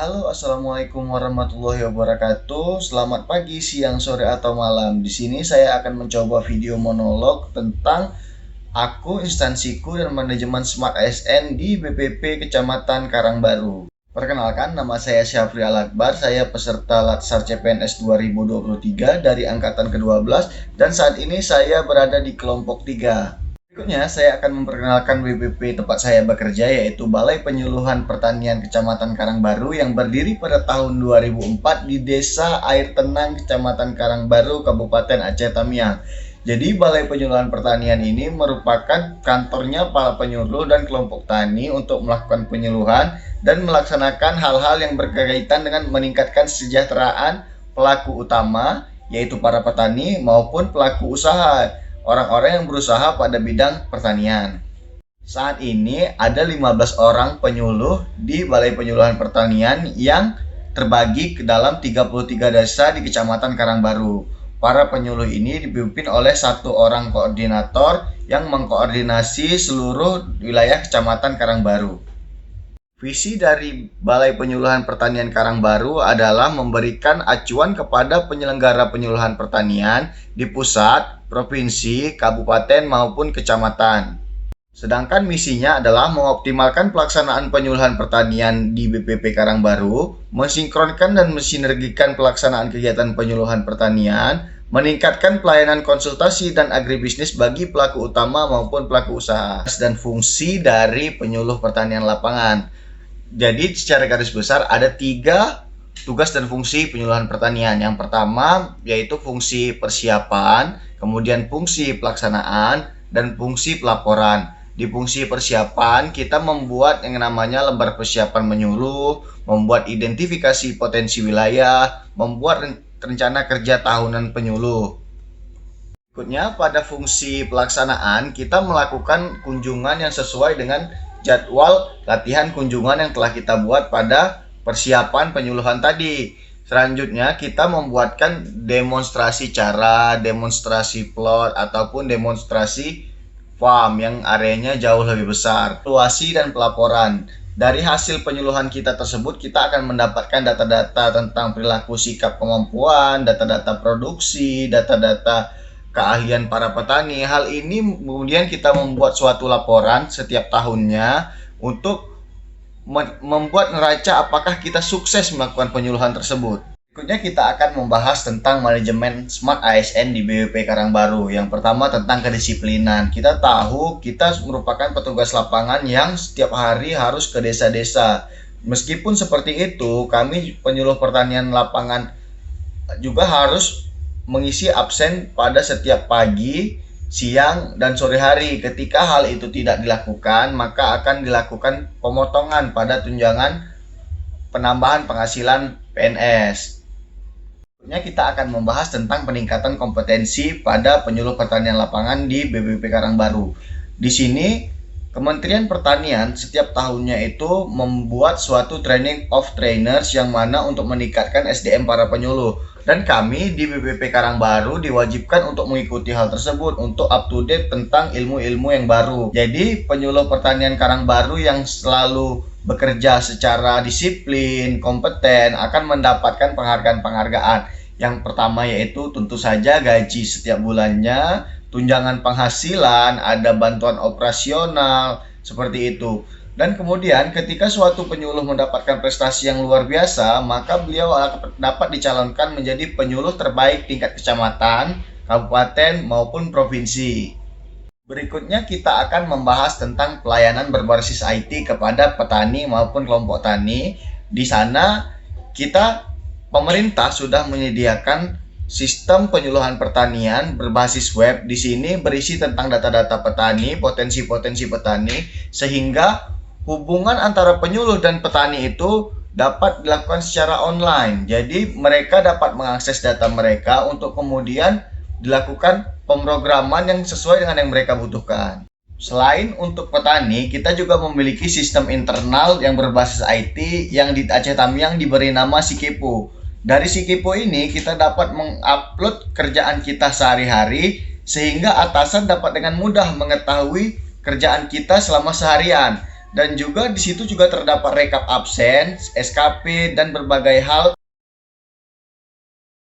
Halo, assalamualaikum warahmatullahi wabarakatuh. Selamat pagi, siang, sore, atau malam. Di sini saya akan mencoba video monolog tentang aku, instansiku, dan manajemen Smart ASN di BPP Kecamatan Karangbaru. Perkenalkan, nama saya Syafri Al-Akbar. Saya peserta Latsar CPNS 2023 dari angkatan ke-12 dan saat ini saya berada di kelompok 3. Berikutnya, saya akan memperkenalkan BPP tempat saya bekerja, yaitu Balai Penyuluhan Pertanian Kecamatan Karangbaru yang berdiri pada tahun 2004 di Desa Air Tenang, Kecamatan Karangbaru, Kabupaten Aceh Tamiang. Jadi, Balai Penyuluhan Pertanian ini merupakan kantornya para penyuluh dan kelompok tani untuk melakukan penyuluhan dan melaksanakan hal-hal yang berkaitan dengan meningkatkan kesejahteraan pelaku utama, yaitu para petani maupun pelaku usaha, orang-orang yang berusaha pada bidang pertanian. Saat ini ada 15 orang penyuluh di Balai Penyuluhan Pertanian yang terbagi ke dalam 33 desa di Kecamatan Karangbaru. Para penyuluh ini dipimpin oleh satu orang koordinator yang mengkoordinasi seluruh wilayah Kecamatan Karangbaru. Visi dari Balai Penyuluhan Pertanian Karangbaru adalah memberikan acuan kepada penyelenggara penyuluhan pertanian di pusat, provinsi, kabupaten maupun kecamatan. Sedangkan misinya adalah mengoptimalkan pelaksanaan penyuluhan pertanian di BPP Karangbaru, mensinkronkan dan mensinergikan pelaksanaan kegiatan penyuluhan pertanian, meningkatkan pelayanan konsultasi dan agribisnis bagi pelaku utama maupun pelaku usaha, dan fungsi dari penyuluh pertanian lapangan. Jadi secara garis besar ada 3 tugas dan fungsi penyuluhan pertanian. Yang pertama yaitu fungsi persiapan, kemudian fungsi pelaksanaan, dan fungsi pelaporan. Di fungsi persiapan kita membuat yang namanya lembar persiapan menyuluh, membuat identifikasi potensi wilayah, membuat rencana kerja tahunan penyuluh. Berikutnya pada fungsi pelaksanaan kita melakukan kunjungan yang sesuai dengan jadwal latihan kunjungan yang telah kita buat pada persiapan penyuluhan tadi. Selanjutnya kita membuatkan demonstrasi cara, demonstrasi plot, ataupun demonstrasi farm yang areanya jauh lebih besar. Evaluasi dan pelaporan. Dari hasil penyuluhan kita tersebut kita akan mendapatkan data-data tentang perilaku, sikap, kemampuan, data-data produksi, data-data keahlian para petani. Hal ini kemudian kita membuat suatu laporan setiap tahunnya untuk membuat neraca apakah kita sukses melakukan penyuluhan tersebut. Berikutnya kita akan membahas tentang manajemen Smart ASN di BPP Karangbaru. Yang pertama tentang kedisiplinan. Kita tahu kita merupakan petugas lapangan yang setiap hari harus ke desa-desa. Meskipun seperti itu, kami penyuluh pertanian lapangan juga harus mengisi absen pada setiap pagi, siang, dan sore hari. Ketika hal itu tidak dilakukan, maka akan dilakukan pemotongan pada tunjangan penambahan penghasilan PNS. Selanjutnya kita akan membahas tentang peningkatan kompetensi pada penyuluh pertanian lapangan di BPP Karangbaru. Di sini Kementerian Pertanian setiap tahunnya itu membuat suatu training of trainers yang mana untuk meningkatkan SDM para penyuluh. Dan kami di BPP Karangbaru diwajibkan untuk mengikuti hal tersebut untuk up to date tentang ilmu-ilmu yang baru. Jadi penyuluh pertanian Karangbaru yang selalu bekerja secara disiplin, kompeten akan mendapatkan penghargaan-penghargaan. Yang pertama yaitu tentu saja gaji setiap bulannya, tunjangan penghasilan, ada bantuan operasional, seperti itu. Dan kemudian ketika suatu penyuluh mendapatkan prestasi yang luar biasa, maka beliau dapat dicalonkan menjadi penyuluh terbaik tingkat kecamatan, kabupaten, maupun provinsi. Berikutnya kita akan membahas tentang pelayanan berbasis IT kepada petani maupun kelompok tani. Di sana pemerintah sudah menyediakan sistem penyuluhan pertanian berbasis web. Di sini berisi tentang data-data petani, potensi-potensi petani, sehingga hubungan antara penyuluh dan petani itu dapat dilakukan secara online. Jadi mereka dapat mengakses data mereka untuk kemudian dilakukan pemrograman yang sesuai dengan yang mereka butuhkan. Selain untuk petani, kita juga memiliki sistem internal yang berbasis IT yang di Aceh Tamiang diberi nama Sikepo. Dari Sikepo ini kita dapat mengupload kerjaan kita sehari-hari sehingga atasan dapat dengan mudah mengetahui kerjaan kita selama seharian. Dan juga di situ juga terdapat rekap absen, SKP, dan berbagai hal